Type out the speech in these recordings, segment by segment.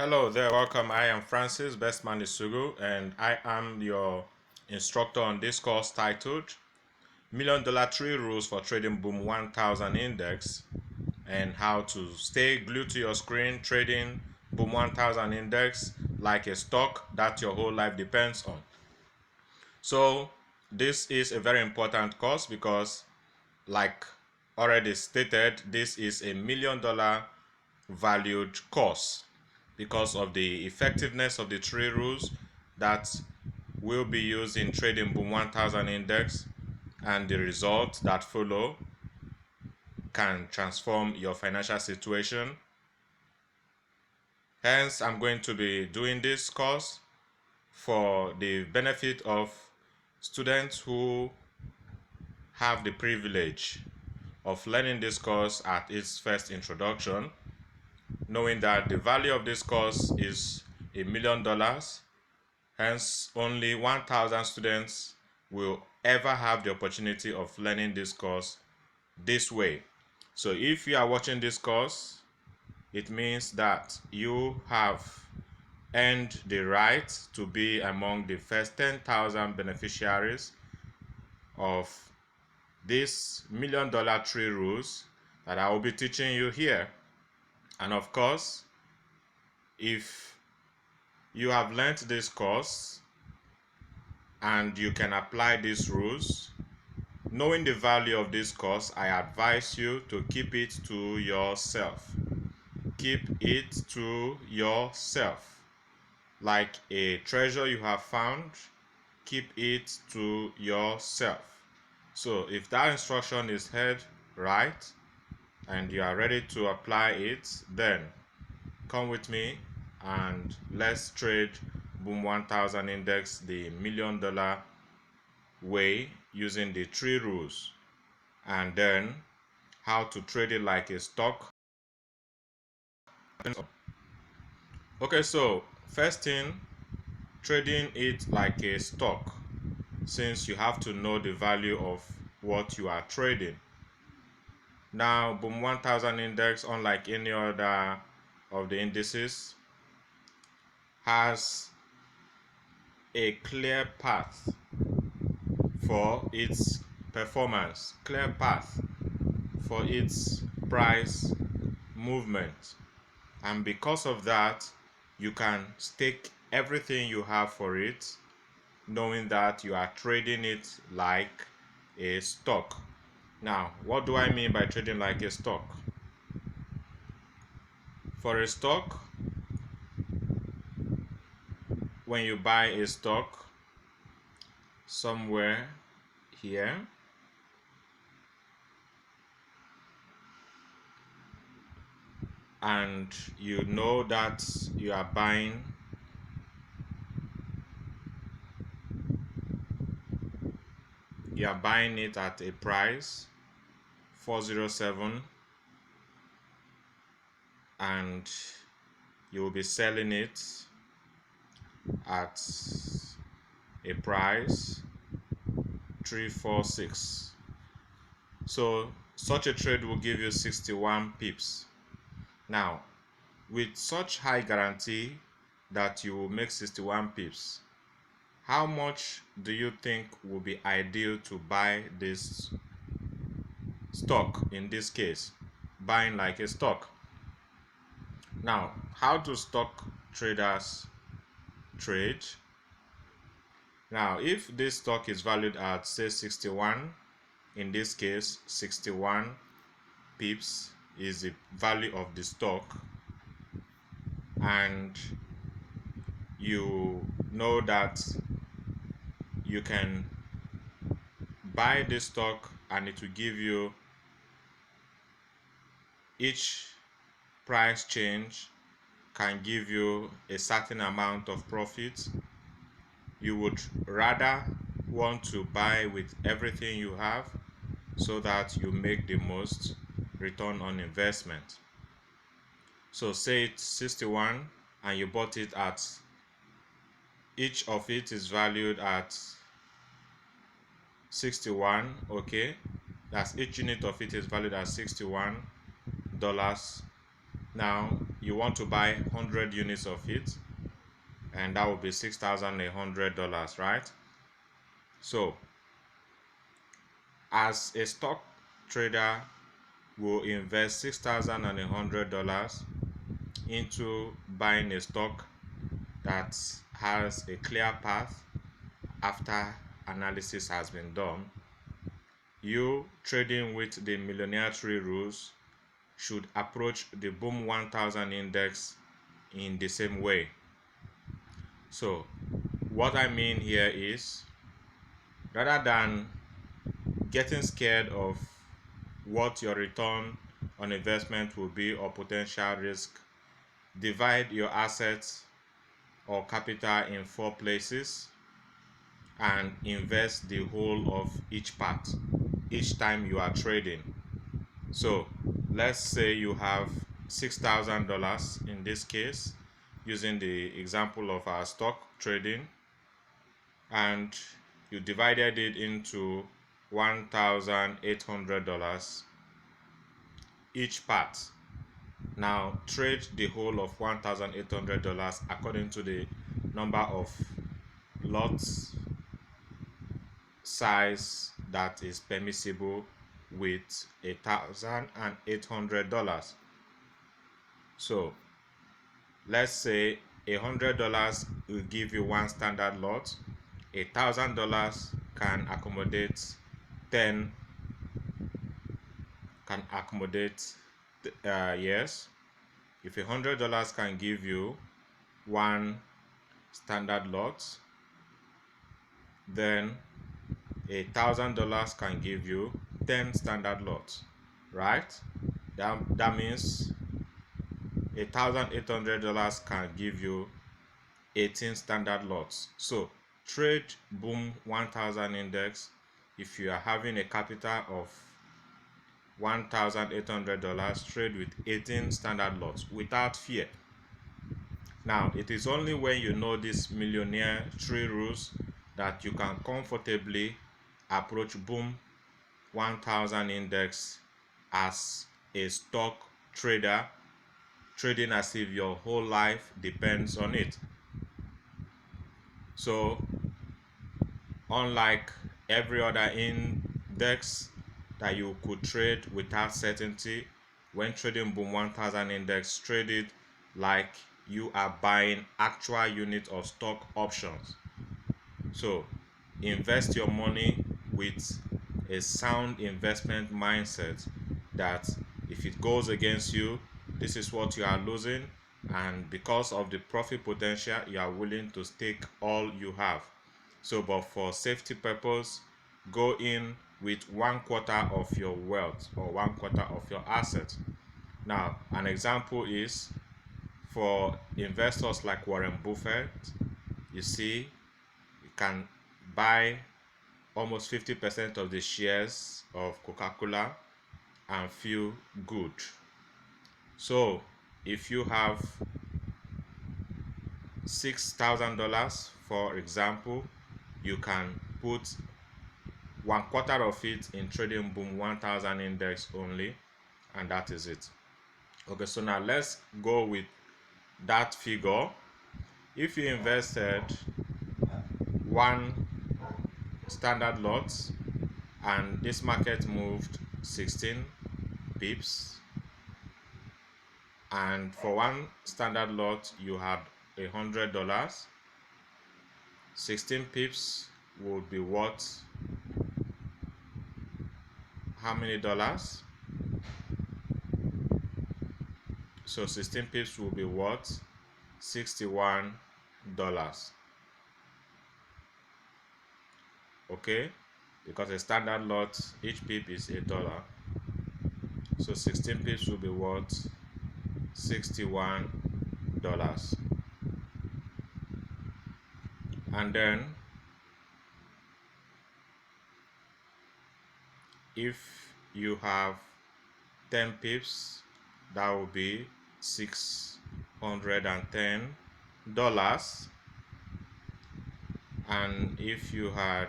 Hello there, welcome. I am Francis Bestman Isugu, and I am your instructor on this course titled $1,000,000 Three Rules for Trading Boom 1000 Index and how to stay glued to your screen trading Boom 1000 Index like a stock that your whole life depends on. So this is a very important course because, like already stated, this is a $1,000,000 valued course because of the effectiveness of the three rules that will be used in trading Boom 1000 Index, and the results that follow can transform your financial situation. Hence, I'm going to be doing this course for the benefit of students who have the privilege of learning this course at its first introduction, knowing that the value of this course is $1,000,000. Hence, only 1,000 students will ever have the opportunity of learning this course this way. So if you are watching this course, it means that you have earned the right to be among the first 10,000 beneficiaries of this $1,000,000 three rules that I will be teaching you here. And of course, if you have learned this course and you can apply these rules, knowing the value of this course, I advise you to keep it to yourself. Keep it to yourself. Like a treasure you have found, keep it to yourself. So if that instruction is heard right and you are ready to apply it, then come with me and let's trade Boom 1000 Index the $1,000,000 way using the three rules, and then how to trade it like a stock. Okay, so first thing, trading it like a stock, since you have to know the value of what you are trading. Now, Boom 1000 Index, unlike any other of the indices, has a clear path for its performance, clear path for its price movement. And because of that, you can stake everything you have for it, knowing that you are trading it like a stock. Now, what do I mean by trading like a stock? For a stock, when you buy a stock somewhere here, and you know that you are buying it at a price 407, and you will be selling it at a price 346. So such a trade will give you 61 pips. Now, with such high guarantee that you will make 61 pips, how much do you think will be ideal to buy this stock? In this case, buying like a stock. Now, how do stock traders trade? Now, if this stock is valued at, say, 61, in this case 61 pips is the value of the stock, and you know that you can buy this stock and it will give you, each price change can give you a certain amount of profit, you would rather want to buy with everything you have so that you make the most return on investment. So say it's 61 and you bought it at, each of it is valued at 61. Okay, that's each unit of it is valued at $61. Now you want to buy 100 units of it, and that will be $6,100, right? So as a stock trader, will invest $6,100 into buying a stock that has a clear path after analysis has been done. You trading with the Millionaire 3 rules should approach the Boom 1000 index in the same way. So what I mean here is, rather than getting scared of what your return on investment will be or potential risk, divide your assets or capital in 4 places and invest the whole of each part each time you are trading. So let's say you have $6,000 in this case, using the example of our stock trading, and you divided it into $1,800 each part. Now trade the whole of $1,800 according to the number of lots size that is permissible with $1,800. So let's say $100 will give you one standard lot. $1,000 can accommodate 10, yes. If $100 can give you one standard lot, then $1,000 can give you 10 standard lots, right? That means $1,800 can give you 18 standard lots. So trade Boom 1000 index if you are having a capital of $1,800, trade with 18 standard lots without fear. Now it is only when you know this Millionaire 3 rules that you can comfortably approach Boom 1000 index as a stock trader, trading as if your whole life depends on it. So unlike every other index that you could trade without certainty, when trading Boom 1000 index, trade it like you are buying actual unit of stock options. So invest your money with a sound investment mindset, that if it goes against you, this is what you are losing, and because of the profit potential, you are willing to stake all you have. So but for safety purpose, go in with 1/4 of your wealth or 1/4 of your assets. Now an example is for investors like Warren Buffett. You see, you can buy almost 50% of the shares of Coca-Cola and feel good. So if you have $6,000, for example, you can put 1/4 of it in trading Boom 1000 index only, and that is it. Okay, so now let's go with that figure. If you invested one standard lot and this market moved 16 pips, and for one standard lot you had $100, 16 pips would be worth how many dollars? So 16 pips will be worth $61. Okay, because a standard lot, each pip is $1. So 16 pips will be worth $61. And then if you have 10 pips, that will be $610. And if you had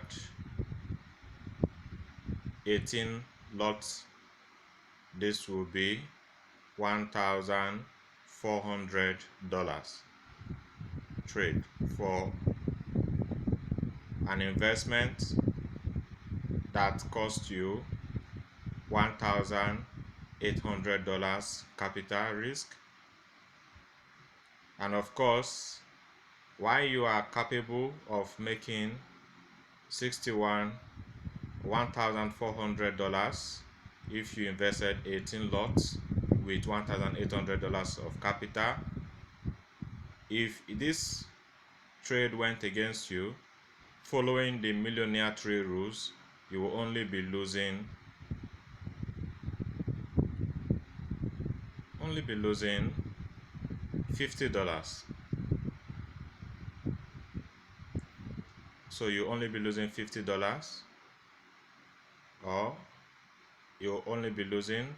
18 lots, this will be $1,400. $1,400 trade for an investment that cost you $1,800 capital risk. And of course, while you are capable of making $1,400 if you invested 18 lots with $1,800 of capital, if this trade went against you, following the Millionaire trade rules, you will only be losing $50. So you only be losing $50, or you'll only be losing,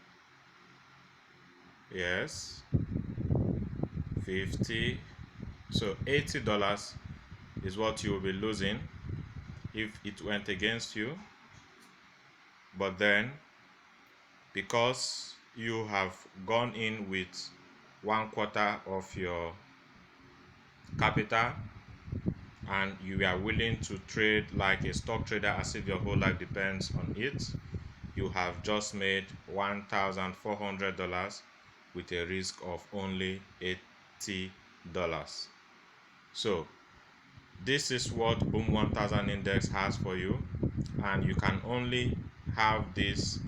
yes, 50. So $80 is what you will be losing if it went against you. But then, because you have gone in with 1/4 of your capital and you are willing to trade like a stock trader as if your whole life depends on it, you have just made $1,400 with a risk of only $80. So this is what Boom 1000 Index has for you, and you can only have this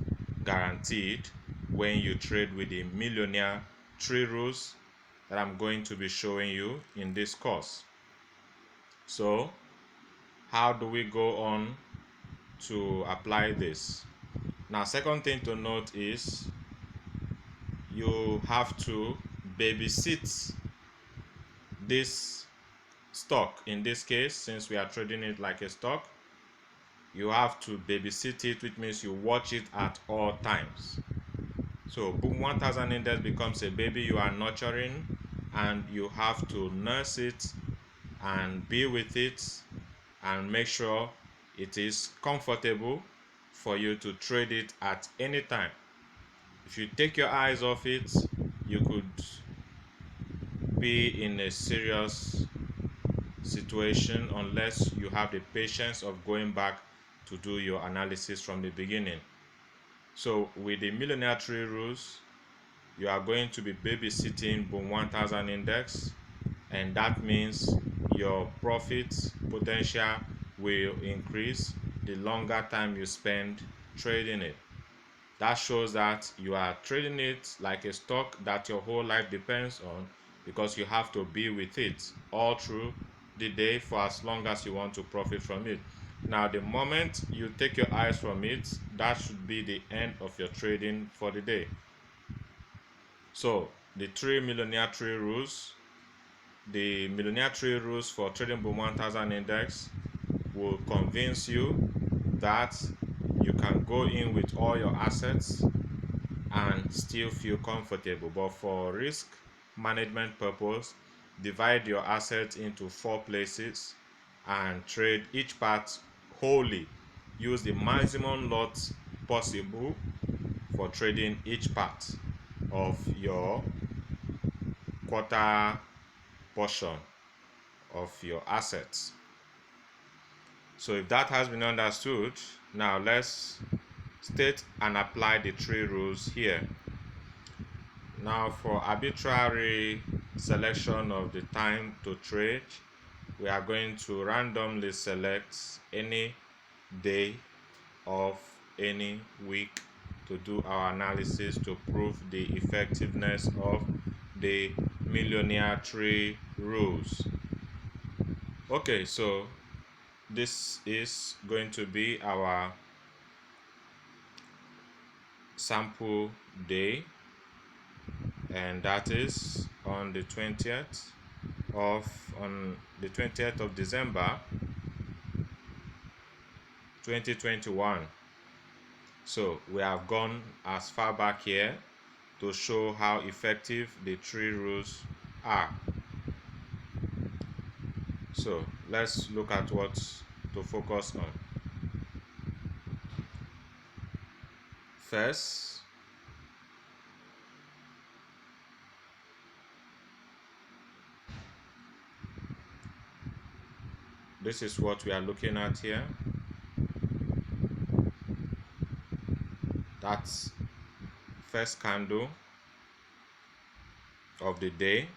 guaranteed when you trade with the Millionaire 3 rules that I'm going to be showing you in this course. So how do we go on to apply this? Now, second thing to note is you have to babysit this stock. In this case, since we are trading it like a stock, you have to babysit it, which means you watch it at all times. So Boom 1000 Index becomes a baby you are nurturing, and you have to nurse it and be with it and make sure it is comfortable for you to trade it at any time. If you take your eyes off it, you could be in a serious situation unless you have the patience of going back to do your analysis from the beginning. So with the Millionaire 3 rules, you are going to be babysitting Boom 1000 Index, and that means your profit potential will increase the longer time you spend trading it. That shows that you are trading it like a stock that your whole life depends on, because you have to be with it all through the day for as long as you want to profit from it. Now, the moment you take your eyes from it, that should be the end of your trading for the day. So the 3 Millionaire 3 rules, the Millionaire 3 rules for trading Boom 1000 Index will convince you that you can go in with all your assets and still feel comfortable. But for risk management purpose, divide your assets into 4 places and trade each part wholly. Use the maximum lots possible for trading each part of your quarter portion of your assets. So if that has been understood, now let's state and apply the 3 rules here. Now, for arbitrary selection of the time to trade, we are going to randomly select any day of any week to do our analysis to prove the effectiveness of the Millionaire 3 rules. Okay, so this is going to be our sample day, and that is on the 20th of December 2021. So we have gone as far back here to show how effective the 3 rules are. So let's look at what to focus on. First, this is what we are looking at here. That's first candle of the day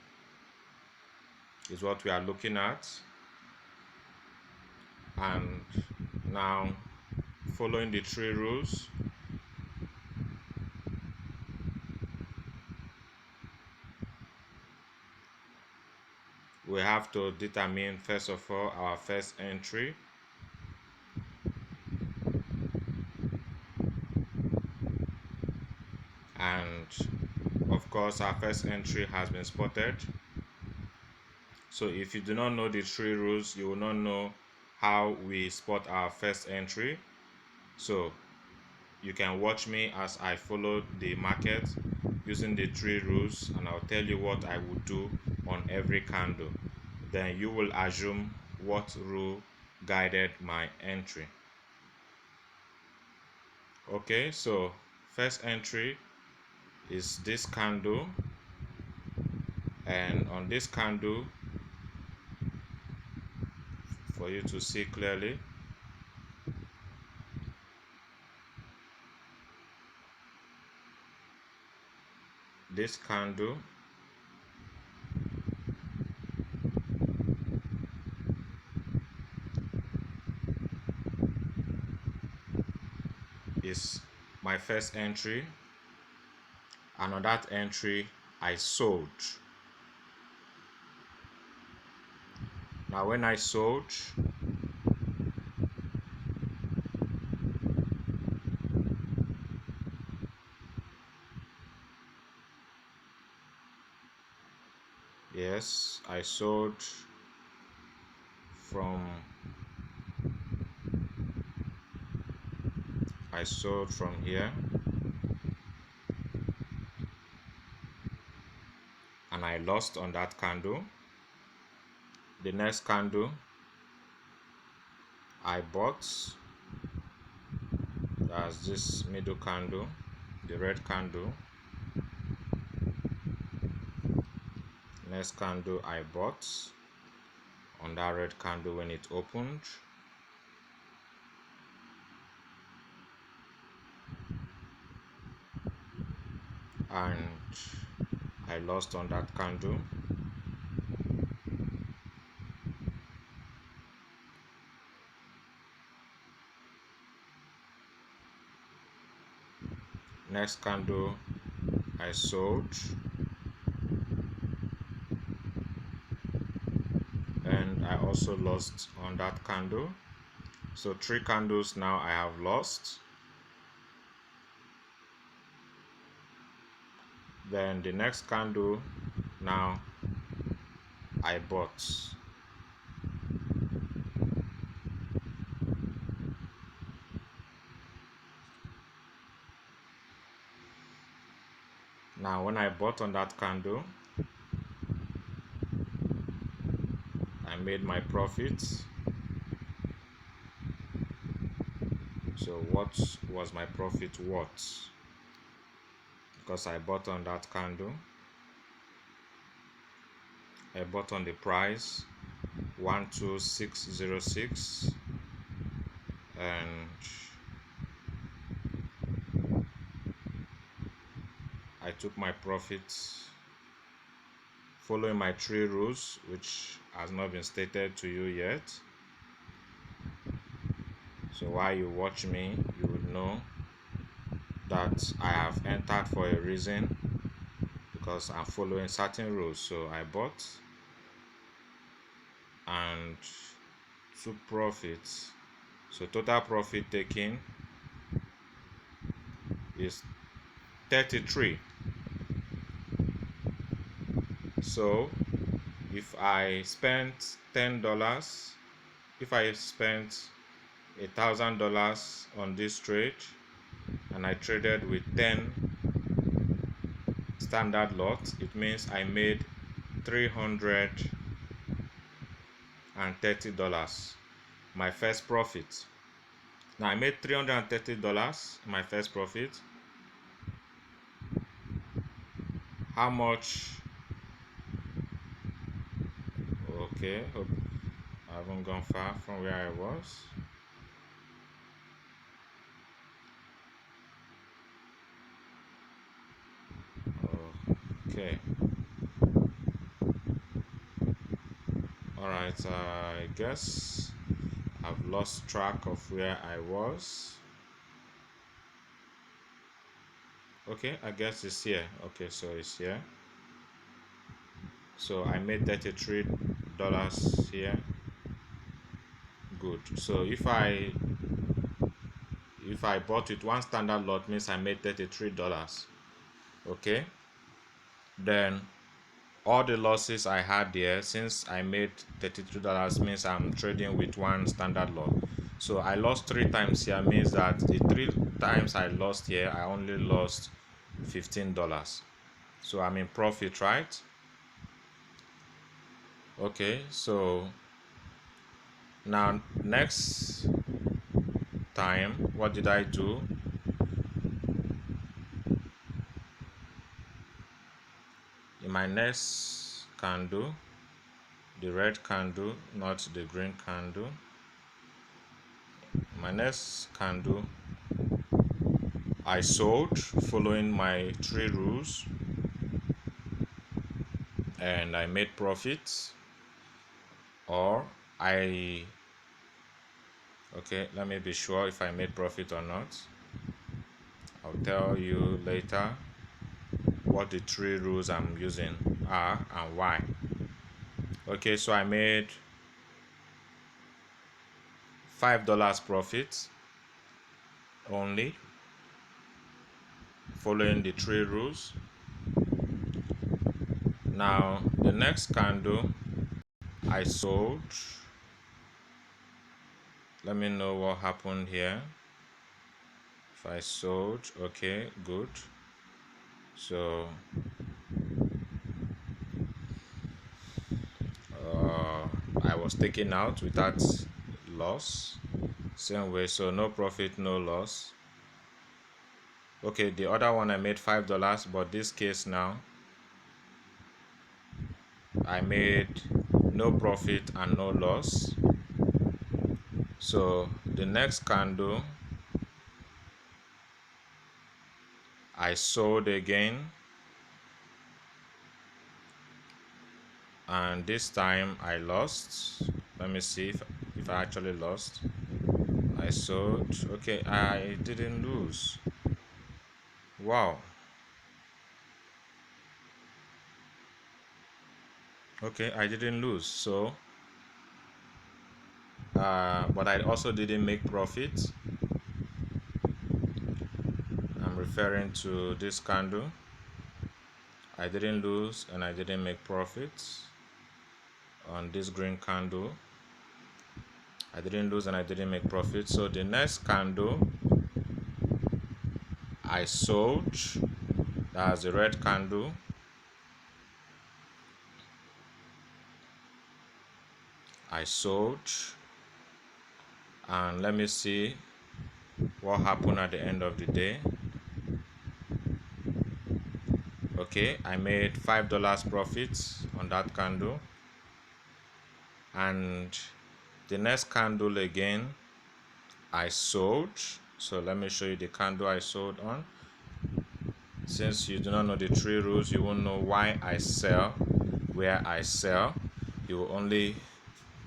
is what we are looking at. And now, following the three rules, we have to determine first of all our first entry. And of course our first entry has been spotted. So if you do not know the three rules, you will not know how we spot our first entry. So you can watch me as I follow the market using the three rules, and I'll tell you what I would do on every candle. Then you will assume what rule guided my entry. Okay, so first entry is this candle, and on this candle, for you to see clearly, this candle is my first entry, and on that entry I sold. Now when I sold, yes, I sold from here, and I lost on that candle. The next candle I bought, that's this middle candle, the red candle. Next candle I bought on that red candle when it opened. And I lost on that candle. Next candle I sold, and I also lost on that candle. So 3 candles now I have lost. Then the next candle now I bought. Now when I bought on that candle, I made my profit. So what was my profit worth? Because I bought on that candle, I bought on the price 12606, and I took my profit following my 3 rules, which has not been stated to you yet. So while you watch me, you would know that I have entered for a reason, because I'm following certain rules. So I bought and took profit. So total profit taken is 33. So if I spent $10, if I spent $1,000 on this trade, and I traded with 10 standard lots, it means I made $330, my first profit. Now I made $330, my first profit. How much? Okay, haven't gone far from where I was. Okay. Alright, I guess I've lost track of where I was. Okay, I guess it's here. Okay, so it's here. So I made $33 here. Good. So if I bought with one standard lot, means I made $33. Okay. Then all the losses I had there, since I made $33, means I'm trading with one standard lot. So I lost 3 times here, means that the 3 times I lost here, I only lost $15. So I'm in profit, right? Okay, so now next time, what did I do? In my next candle, the red candle, not the green candle, my next candle, I sold following my 3 rules and I made profits. Or okay, let me be sure if I made profit or not. I'll tell you later what the 3 rules I'm using are and why. Okay, so I made $5 profit only following the 3 rules. Now the next candle I sold. Let me know what happened here. If I sold, okay, good. So I was taken out without loss. Same way, so no profit, no loss. Okay, the other one I made $5, but this case now I made no profit and no loss. So the next candle I sold again, and this time I lost. Let me see if I actually lost. I sold. Okay, I didn't lose. Wow. Okay, I didn't lose. So but I also didn't make profit. I'm referring to this candle. I didn't lose and I didn't make profits on this green candle. I didn't lose and I didn't make profit. So the next candle I sold. That's the red candle. I sold, and let me see what happened at the end of the day. Okay, I made $5 profits on that candle, and the next candle again I sold. So let me show you the candle I sold on. Since you do not know the 3 rules, you won't know why I sell, where I sell. You will only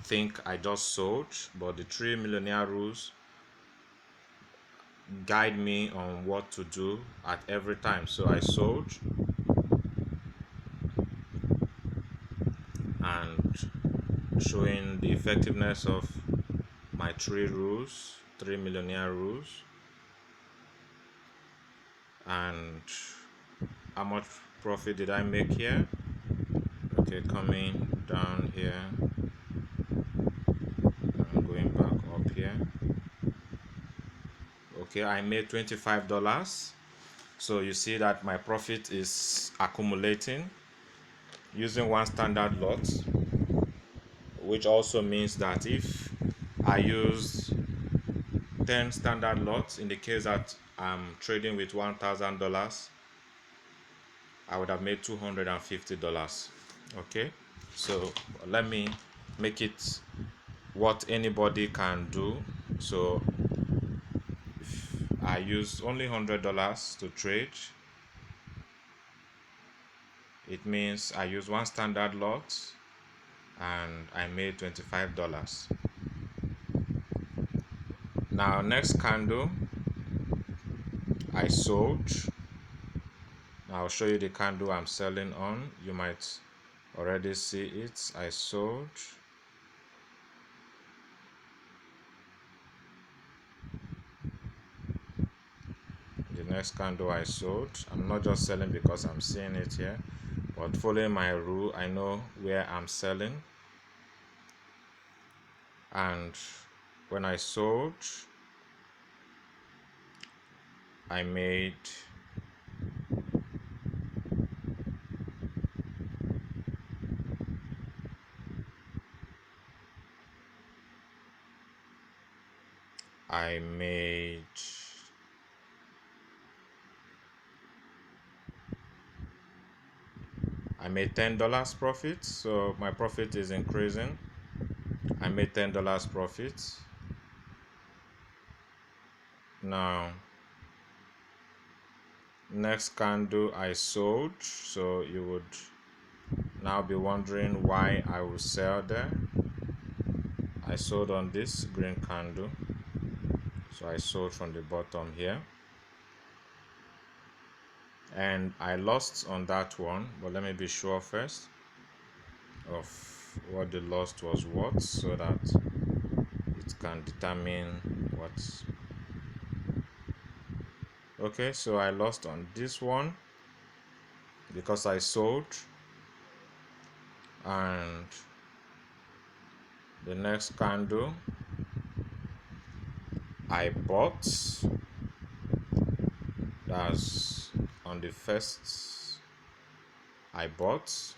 think I just sold, but the 3 millionaire rules guide me on what to do at every time. So I sold, and showing the effectiveness of my 3 rules, 3 millionaire rules, and how much profit did I make here. Okay, coming down here and going back up here. Okay, I made $25. So you see that my profit is accumulating using one standard lot, which also means that if I use 10 standard lots, in the case that I'm trading with $1,000, I would have made $250. Okay, so let me make it what anybody can do. So I use only $100 to trade. It means I use one standard lot and I made $25. Now next candle I sold. Now I'll show you the candle I'm selling on. You might already see it. I sold. The next candle I sold. I'm not just selling because I'm seeing it here, but following my rule, I know where I'm selling. And when I sold, I made I made $10 profit, so my profit is increasing. I made $10 profit. Now next candle I sold, so you would now be wondering why I will sell there. I sold on this green candle, so I sold from the bottom here, and I lost on that one, but let me be sure first of what the loss was worth so that it can determine what. Okay, so I lost on this one because I sold, and the next candle I bought. That's on the first I bought.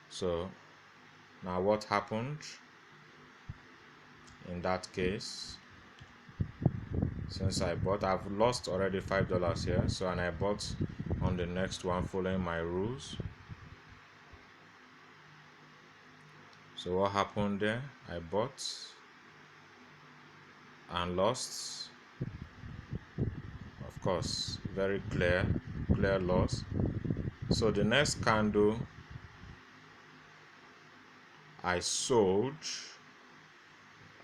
So now what happened in that case? Since I bought, I've lost already $5 here, so and I bought on the next one following my rules. So what happened there? I bought and lost. Of course, very clear loss. So the next candle I sold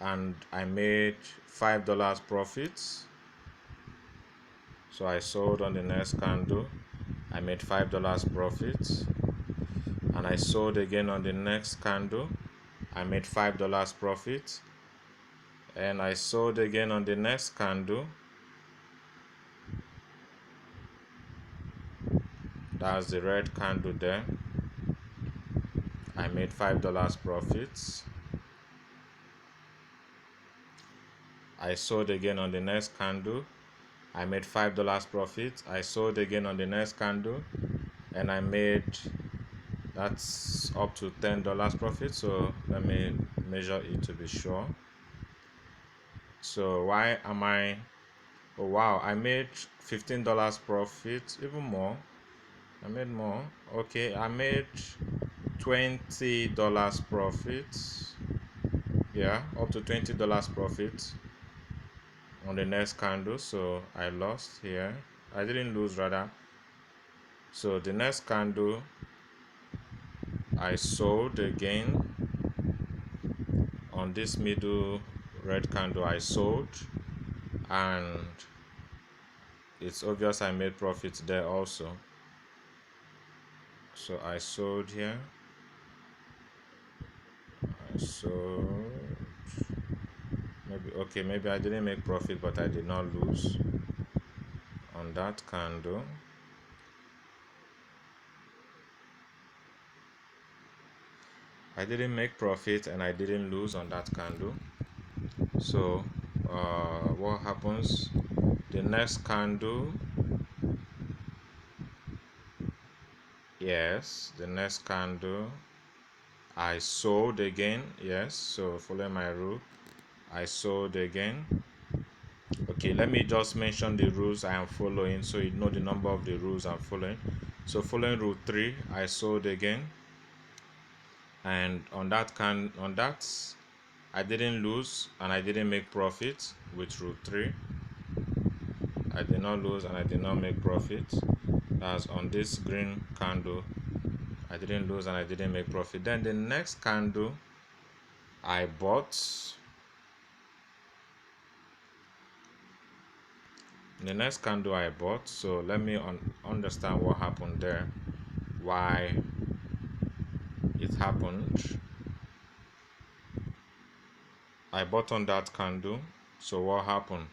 and I made $5 profits. So I sold on the next candle, I made $5 profit, and I sold again on the next candle, I made $5 profit, and I sold again on the next candle. That's the red candle there. I made $5 profits. I sold again on the next candle, I made $5 profit. I sold again on the next candle, and I made, that's up to $10 profit. So let me measure it to be sure. So why am I, oh wow, I made $15 profit, even more. I made more. Okay, I made $20 profit. Yeah, up to $20 profit on the next candle. So I lost here. I didn't lose, rather. So the next candle I sold again on this middle red candle. I sold, and it's obvious I made profit there also. So I sold here. I sold. Maybe I didn't make profit, but I did not lose on that candle. I didn't make profit and I didn't lose on that candle. So what happens? The next candle, yes, the next candle I sold again. Yes, so following my rule, I sold again. Okay, let me just mention the rules I am following so you know the number of the rules I'm following. So following rule 3, I sold again, and on that I didn't lose and I didn't make profit with rule 3. I did not lose and I did not make profit. That's on this green candle. I didn't lose and I didn't make profit. Then the next candle I bought. The next candle I bought. So let me understand what happened there. Why it happened. I bought on that candle. So what happened?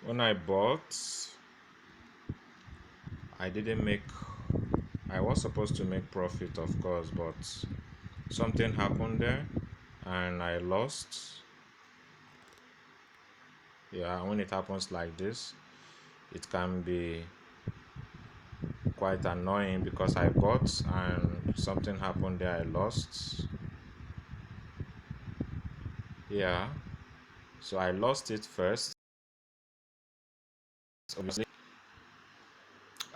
When I bought, I didn't make, I was supposed to make profit, of course, but something happened there and I lost. Yeah, when it happens like this, it can be quite annoying because I bought and something happened there, I lost. Yeah, so I lost it first, obviously,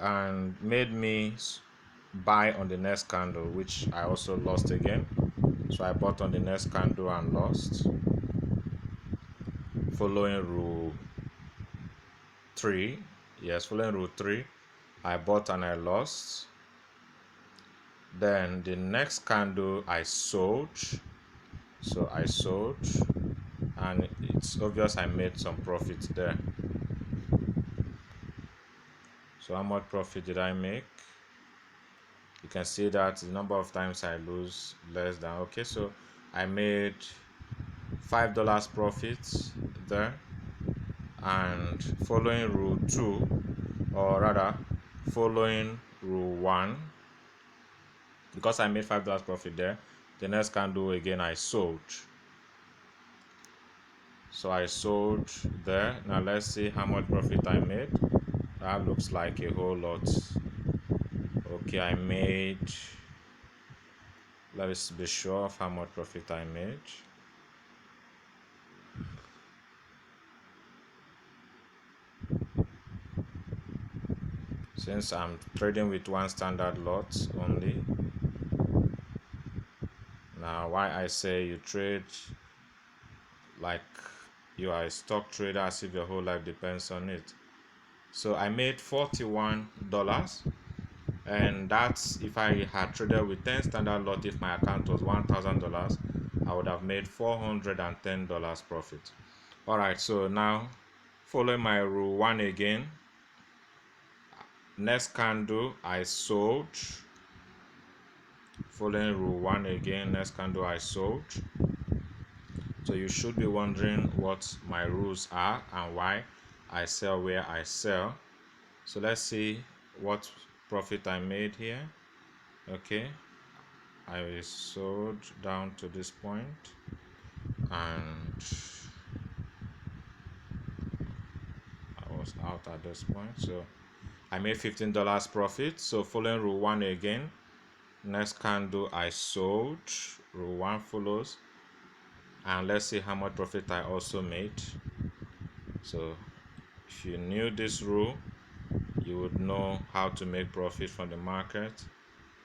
and made me buy on the next candle, which I also lost again. So I bought on the next candle and lost. Following rule 3, yes, following rule 3, I bought and I lost. Then the next candle I sold. So I sold and it's obvious I made some profit there. So how much profit did I make? You can see that the number of times I lose less than, okay, so I made $5 profit there. And following rule 2, or rather following rule 1, because I made $5 profit there, the next candle again I sold. So I sold there. Now let's see how much profit I made. That looks like a whole lot. Okay, I made, let's be sure of how much profit I made. Since I'm trading with one standard lot only. Now why I say you trade like you are a stock trader as if your whole life depends on it. So I made $41, and that's if I had traded with 10 standard lot. If my account was $1,000, I would have made $410 profit. All right, so now following my rule 1 again, next candle I sold. Following rule 1 again, next candle I sold. So you should be wondering what my rules are and why I sell where I sell. So let's see what profit I made here. Okay, I sold down to this point and I was out at this point, so I made $15 profit. So following rule 1 again, next candle I sold, rule 1 follows, and let's see how much profit I also made. So if you knew this rule, you would know how to make profit from the market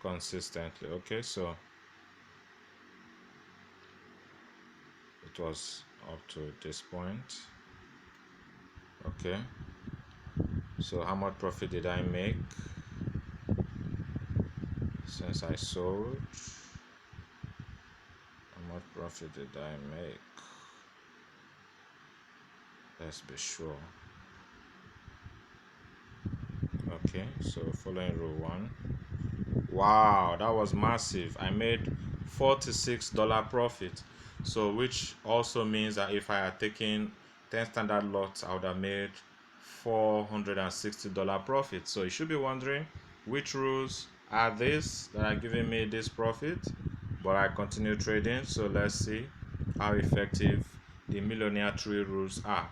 consistently. Okay, so it was up to this point. Okay, so how much profit did I make since I sold? How much profit did I make? Let's be sure. Okay, so following rule 1. Wow, that was massive. I made $46 profit. So which also means that if I had taken 10 standard lots, I would have made $460 profit. So you should be wondering which rules are these that are giving me this profit, but I continue trading. So let's see how effective the Millionaire 3 rules are.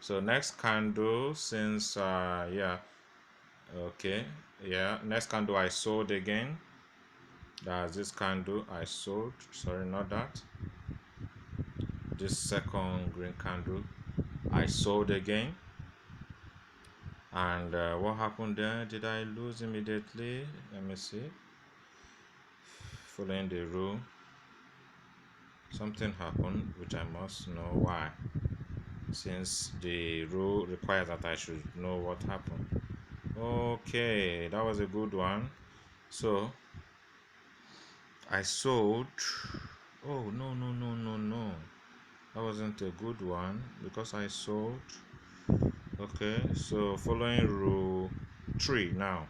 So next candle, since okay, yeah, next candle I sold again. That's this candle I sold. Sorry, not that. This second green candle I sold again. And what happened there? Did I lose immediately? Let me see. Following the rule, something happened which I must know why, since the rule requires that I should know what happened. Okay, that was a good one. So I sold. Oh, no, no, no, no, no. That wasn't a good one because I sold. Okay, so following rule 3 now.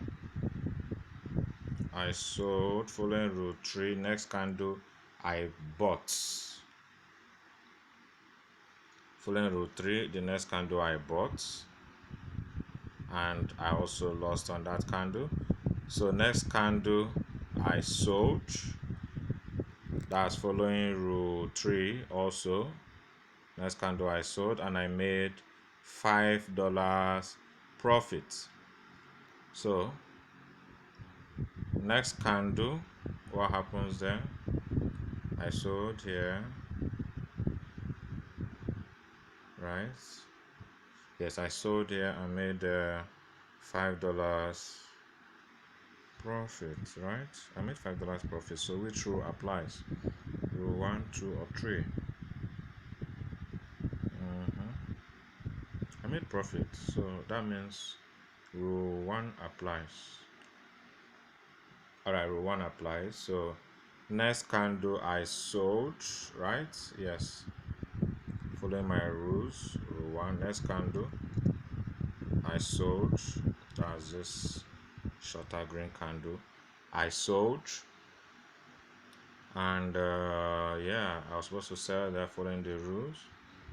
I sold. Following rule 3. Next candle, I bought. Following rule 3, the next candle I bought. And I also lost on that candle. So next candle I sold. That's following rule 3 also. Next candle I sold and I made $5 profit. So next candle, what happens then? I sold here, right? Yes, I sold here and made $5 profit, right? I made $5 profit. So which rule applies? Rule 1, 2, or 3? I made profit, so that means rule 1 applies. Alright, rule 1 applies. So next candle I sold, right? Yes. Following my rules, rule 1, next candle I sold. That's this shorter green candle. I sold, and yeah, I was supposed to sell there following the rules.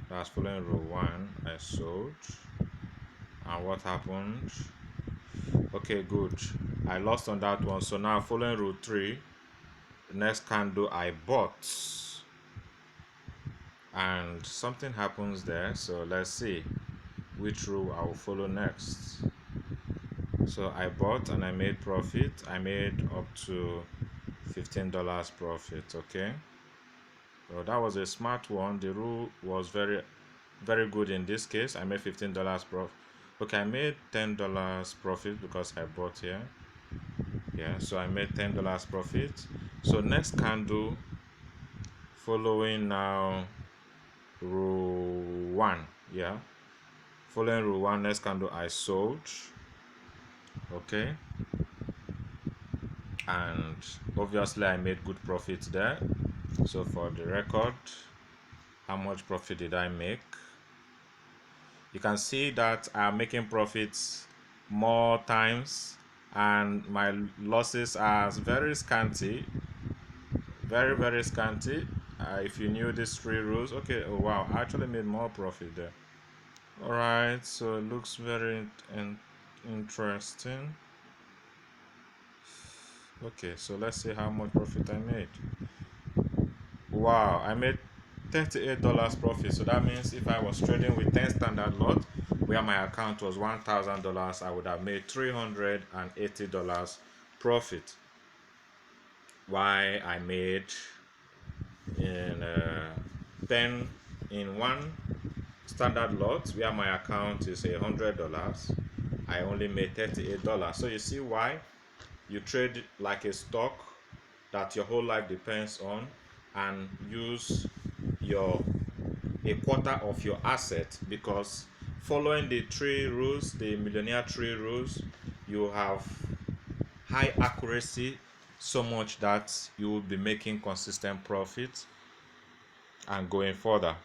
That's following rule 1. I sold, and what happened? Okay, good. I lost on that one. So now following rule 3, next candle I bought, and something happens there. So let's see which rule I will follow next. So I bought and I made profit. I made up to $15 profit. Okay, so that was a smart one. The rule was very good in this case. I made $15 profit. Okay, I made $10 profit because I bought here. Yeah, so I made $10 profit. So next candle, following now rule 1. Yeah, following rule 1, next candle I sold. Okay, and obviously I made good profit there. So for the record, how much profit did I make? You can see that I'm making profits more times and my losses are very scanty, very scanty. If you knew these 3 rules, okay, oh wow, I actually made more profit there. All right, so it looks very interesting. Okay, so let's see how much profit I made. Wow, I made $38 profit. So that means if I was trading with 10 standard lot where my account was $1,000, I would have made $380 profit. Why I made in 10 in one standard lot where my account is $100, I only made $38. So you see why you trade like a stock that your whole life depends on and use your a quarter of your asset, because following the 3 rules, the millionaire 3 rules, you have high accuracy so much that you will be making consistent profit and going further.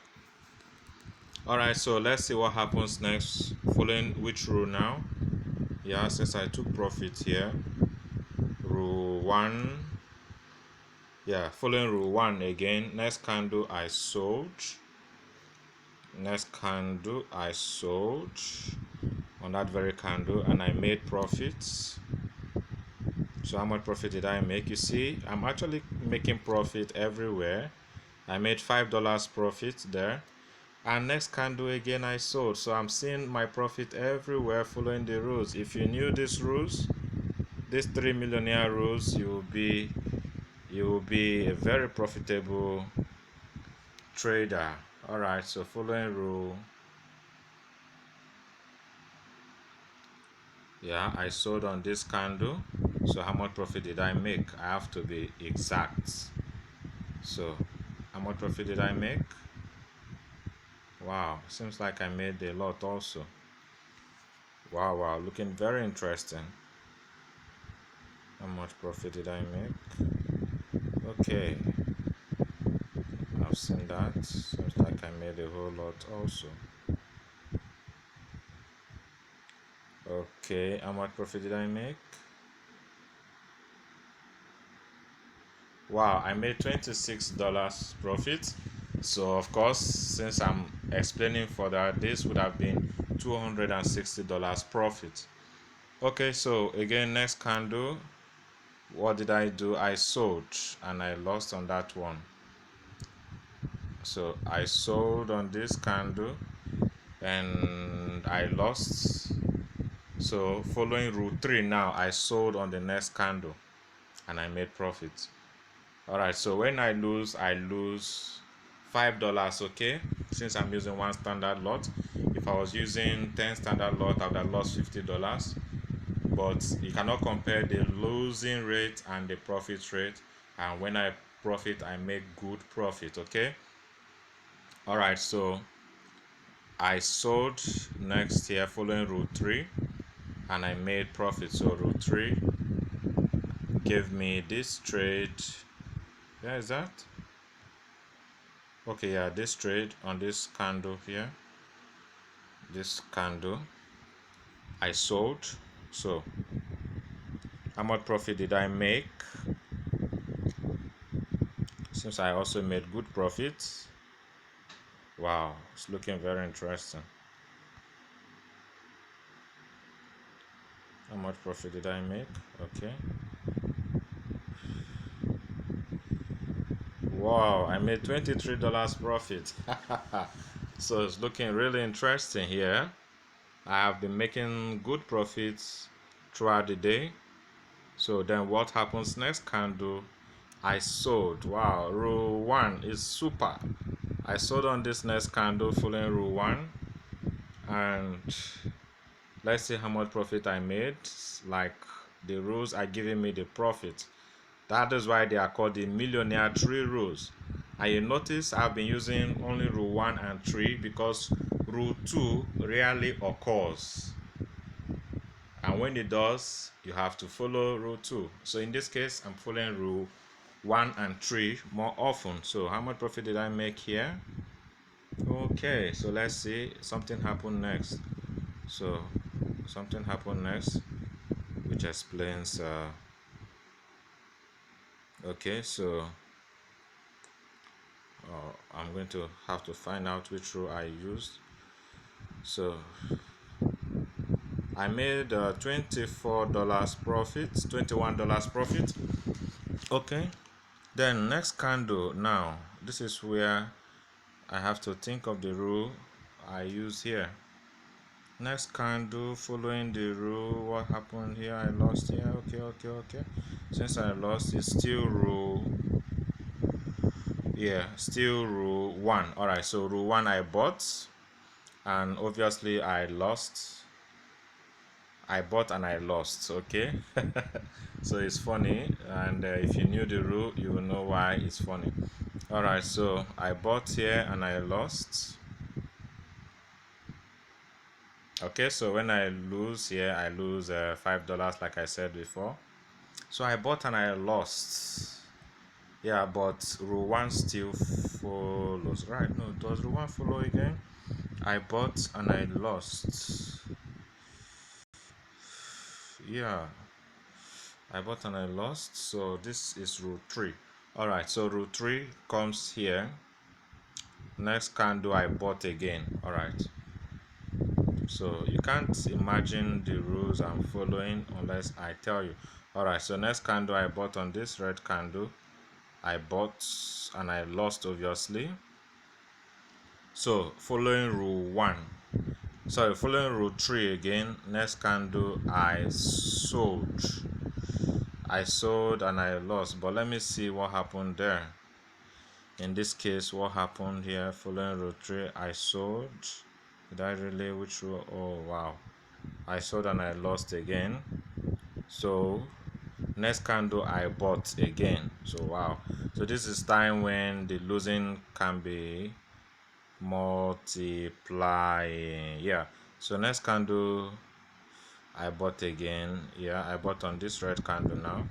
All right, so let's see what happens next. Following which rule now? Yeah, since I took profit here, rule 1. Yeah, following rule 1 again, next candle I sold. Next candle I sold on that very candle and I made profits. So how much profit did I make? You see, I'm actually making profit everywhere. I made $5 profit there, and next candle again I sold. So I'm seeing my profit everywhere following the rules. If you knew these rules, these 3 millionaire rules, you will be a very profitable trader. All right, so following rule, yeah, I sold on this candle. So how much profit did I make? I have to be exact. So how How much profit did I make? Wow, seems like I made a lot also. Wow, looking very interesting. How much profit did I make? Okay, I've seen that. Seems like I made a whole lot also. Okay, how much profit did I make? Wow, I made $26 profit. So of course, since I'm explaining further, this would have been $260 profit. Okay, so again, next candle, what did I do? I sold and I lost on that one. So I sold on this candle and I lost. So following rule 3 now, I sold on the next candle and I made profit. All right, so when I lose $5, okay, since I'm using one standard lot. If I was using 10 standard lot, I would have lost $50. But you cannot compare the losing rate and the profit rate. And when I profit, I make good profit. Okay. All right, so I sold next here following rule 3 and I made profit. So rule 3 gave me this trade. Yeah, is that okay? Yeah, this trade on this candle here, this candle I sold. So how much profit did I make? Since I also made good profits. Wow, it's looking very interesting. How much profit did I make? Okay. Wow, I made $23 profit. So it's looking really interesting here. I have been making good profits throughout the day. So then what happens next candle? I sold. Wow, rule 1 is super. I sold on this next candle following rule 1, and let's see how much profit I made. Like, the rules are giving me the profit. That is why they are called the Millionaire 3 rules. And you notice I've been using only rule 1 and 3 because rule 2 rarely occurs. And when it does, you have to follow rule 2. So in this case, I'm following rule 1 and 3 more often. So how much profit did I make here? Okay, so let's see. Something happened next. So something happened next, which explains. Okay, so I'm going to have to find out which rule I used. So I made $24 profit, $21 profit. Okay, then next candle. Now this is where I have to think of the rule I use here. Next candle, following the rule, what happened here? I lost here. Okay. Since I lost, it's still rule. Yeah, still rule 1. All right, so rule 1 I bought, and obviously I lost. I bought and I lost. Okay. So it's funny, and if you knew the rule, you will know why it's funny. All right, so I bought here and I lost. Okay, so when I lose here, I lose $5, like I said before. So I bought and I lost. Yeah, but rule 1 still follows. Right? No, does rule 1 follow again? I bought and I lost. Yeah, I bought and I lost. So this is rule 3. All right, so rule 3 comes here. Next candle I bought again. All right, so you can't imagine the rules I'm following unless I tell you. All right, so next candle I bought on this red candle. I bought and I lost, obviously. So following rule 1, sorry, following rule 3 again. Next candle I sold. I sold and I lost, but let me see what happened there. In this case, what happened here? Following rule 3, I sold. Did I really? Which rule? Oh wow, I sold and I lost again. So Next candle I bought again. So wow, so this is time when the losing can be multiplying. Yeah, so next candle I bought again. Yeah, I bought on this red candle now,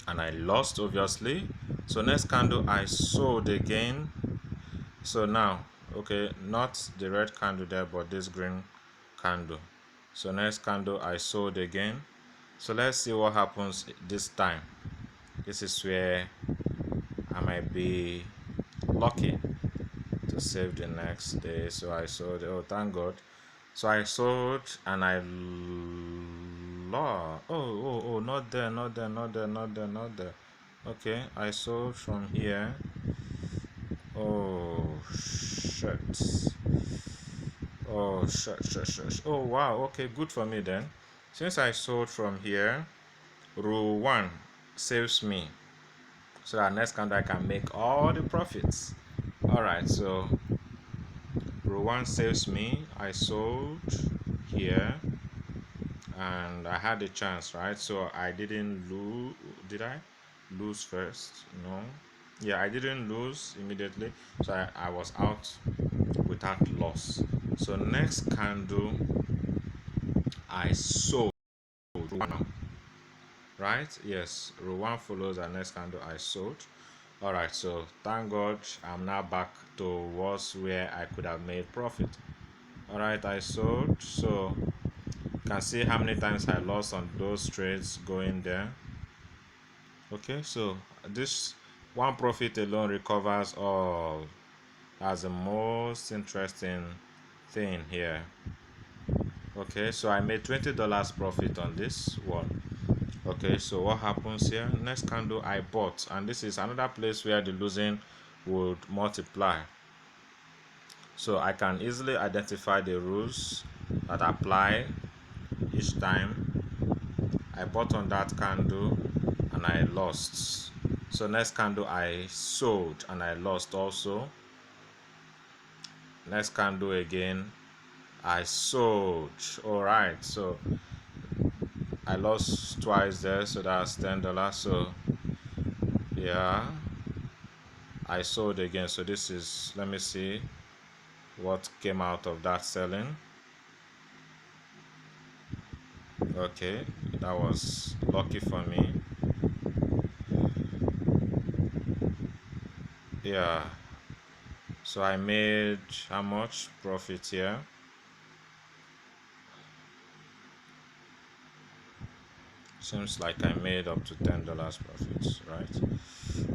and I lost obviously. So next candle I sold again. So now, okay, not the red candle there, but this green candle. So next candle I sold again. So let's see what happens this time. This is where I might be lucky to save the next day. So I sold. Oh, thank God. So I sold and I lost. Oh, not there, not there, not there, not there, not there. Okay, I sold from here. Oh, shit. Oh, shit. Oh, wow. Okay, good for me then. Since I sold from here, rule 1 saves me. So that next candle I can make all the profits. Alright, so rule 1 saves me. I sold here and I had a chance, right? So I didn't lose. Did I lose first? No. Yeah, I didn't lose immediately. So I was out without loss. So next candle I sold now, right? Yes, row 1 follows the next candle I sold. Alright, so thank God I'm now back towards where I could have made profit. Alright, I sold. So you can see how many times I lost on those trades going there. Okay, so this one profit alone recovers all. That's the most interesting thing here. Okay, so I made $20 profit on this one. Okay, so what happens here? Next candle I bought, and this is another place where the losing would multiply. So I can easily identify the rules that apply each time. I bought on that candle and I lost. So next candle I sold and I lost also. Next candle again I sold. Alright, so I lost twice there, so that's $10. So yeah, I sold again. So this is, let me see what came out of that selling. Okay, that was lucky for me. Yeah, so I made how much profit here? Seems like I made up to $10 profits, right?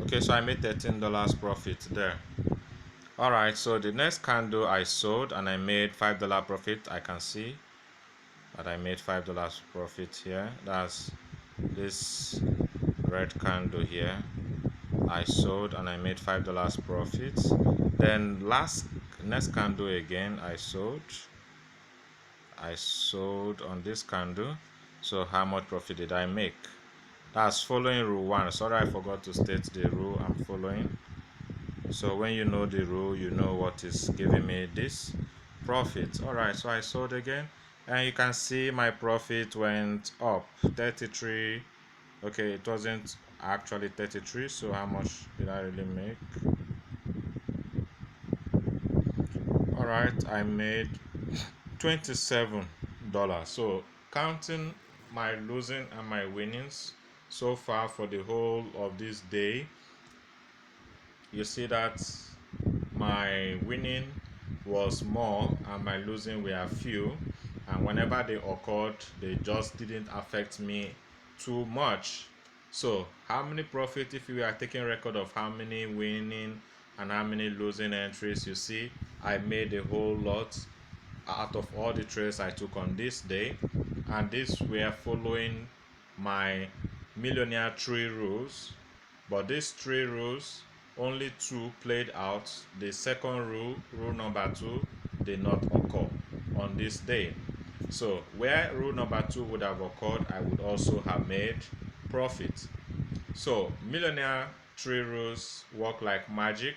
Okay, so I made $13 profit there. Alright, so the next candle I sold and I made $5 profit. I can see that I made $5 profit here. That's this red candle here. I sold and I made $5 profit. Then next candle again I sold on this candle. So how much profit did I make? That's following rule 1. Sorry, I forgot to state the rule I'm following. So when you know the rule, you know what is giving me this profit. Alright, so I sold again and you can see my profit went up 33. Okay, it wasn't actually 33, so how much did I really make? Alright, I made $27. So counting my losing and my winnings so far for the whole of this day, you see that my winning was more and my losing were few, and whenever they occurred they just didn't affect me too much. So how many profit, if we are taking record of how many winning and how many losing entries, you see I made a whole lot out of all the trades I took on this day, and these were following my millionaire 3 rules. But these 3 rules, only 2 played out. The second rule, rule number 2, did not occur on this day. So where rule number 2 would have occurred, I would also have made profit. So millionaire 3 rules work like magic,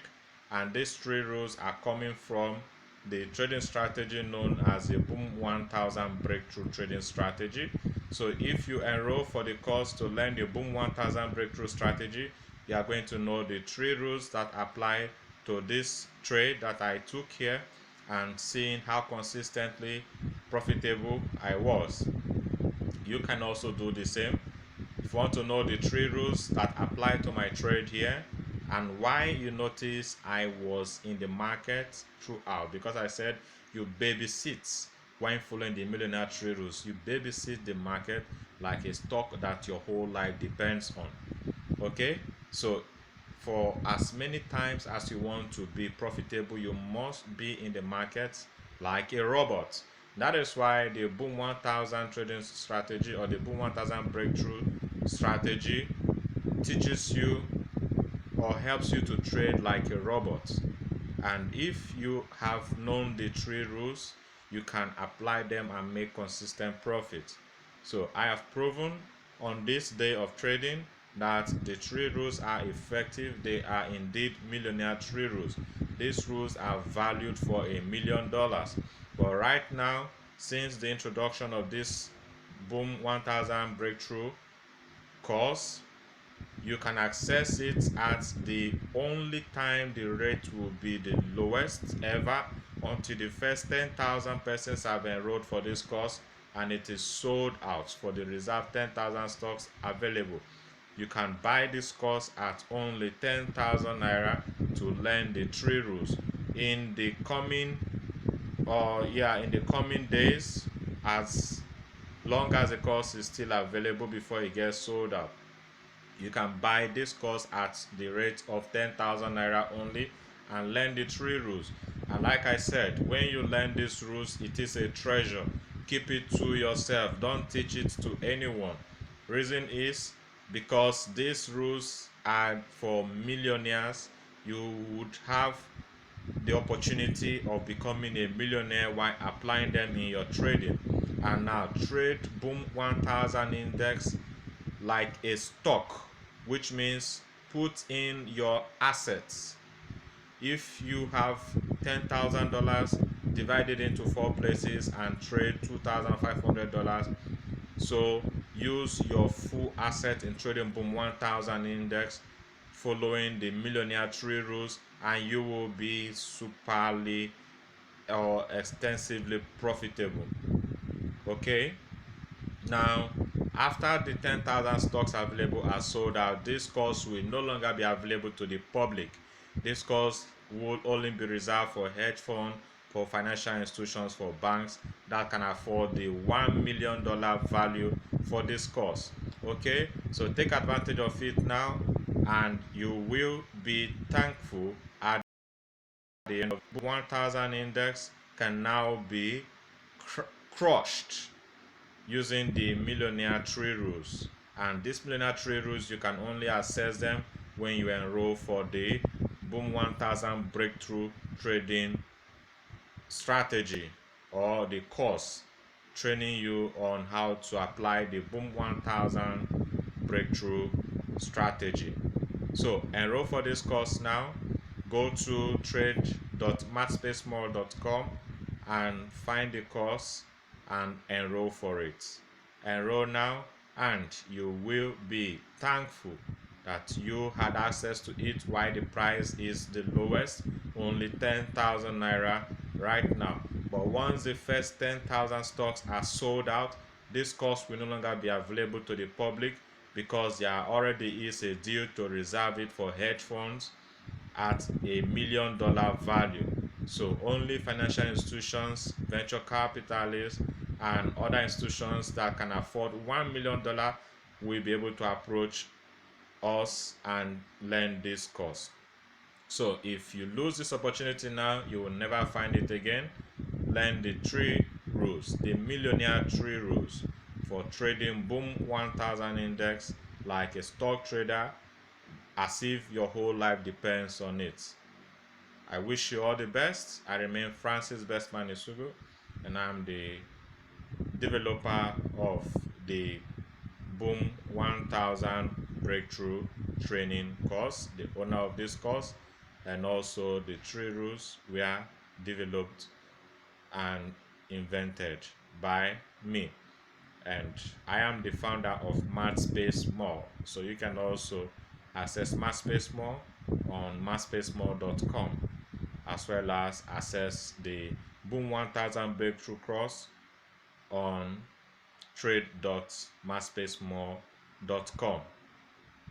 and these 3 rules are coming from the trading strategy known as the Boom 1000 breakthrough trading strategy. So if you enroll for the course to learn the Boom 1000 breakthrough strategy, you are going to know the 3 rules that apply to this trade that I took here, and seeing how consistently profitable I was. You can also do the same. If you want to know the 3 rules that apply to my trade here and why you notice I was in the market throughout, because I said you babysit when following the Millionaire 3 rules. You babysit the market like a stock that your whole life depends on. Okay, so for as many times as you want to be profitable, you must be in the market like a robot. That is why the Boom 1000 trading strategy, or the Boom 1000 breakthrough strategy, teaches you or helps you to trade like a robot. And if you have known the 3 rules, you can apply them and make consistent profit. So I have proven on this day of trading that the 3 rules are effective. They are indeed Millionaire 3 rules. These rules are valued for $1 million. But right now, since the introduction of this Boom 1000 breakthrough course, you can access it at the only time the rate will be the lowest ever, until the first 10,000 persons have enrolled for this course and it is sold out for the reserved 10,000 stocks available. You can buy this course at only 10,000 naira to learn the 3 rules. In the coming days, as long as the course is still available before it gets sold out, you can buy this course at the rate of 10,000 naira only and learn the 3 rules. And like I said, when you learn these rules, it is a treasure. Keep it to yourself. Don't teach it to anyone. Reason is because these rules are for millionaires. You would have the opportunity of becoming a millionaire while applying them in your trading. And now trade Boom 1000 index like a stock, which means put in your assets. If you have $10,000, divide it into 4 places and trade $2,500. So use your full asset in trading Boom 1000 index, following the Millionaire 3 rules, and you will be superly or extensively profitable. Okay, now after the 10,000 stocks available are sold out, this course will no longer be available to the public. This course will only be reserved for hedge fund, for financial institutions, for banks that can afford the $1 million value for this course. Okay, so take advantage of it now and you will be thankful at the end of 1000 index can now be crushed using the Millionaire 3 rules. And these Millionaire 3 rules, you can only access them when you enroll for the Boom 1000 breakthrough trading strategy, or the course training you on how to apply the Boom 1000 breakthrough strategy. So enroll for this course now. Go to trade.matspacemall.com and find the course and enroll for it. Enroll now and you will be thankful that you had access to it while the price is the lowest, only 10,000 naira right now. But once the first 10,000 stocks are sold out, this course will no longer be available to the public, because there already is a deal to reserve it for hedge funds at $1 million value. So only financial institutions, venture capitalists, and other institutions that can afford $1 million will be able to approach us and learn this course. So if you lose this opportunity now, you will never find it again. Learn the 3 rules, the Millionaire 3 rules, for trading Boom 1000 index like a stock trader, as if your whole life depends on it. I wish you all the best. I remain Francis Bestman Isugu, and I'm the developer of the Boom 1000 Breakthrough Training course, the owner of this course, and also the 3 rules were developed and invented by me. and I am the founder of MathSpace More. So you can also access MathSpace More on mathspacemore.com, as well as access the Boom 1000 Breakthrough Course on trade.mathspacemore.com.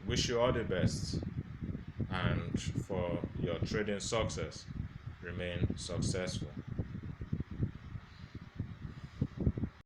Wish you all the best, and for your trading success, remain successful.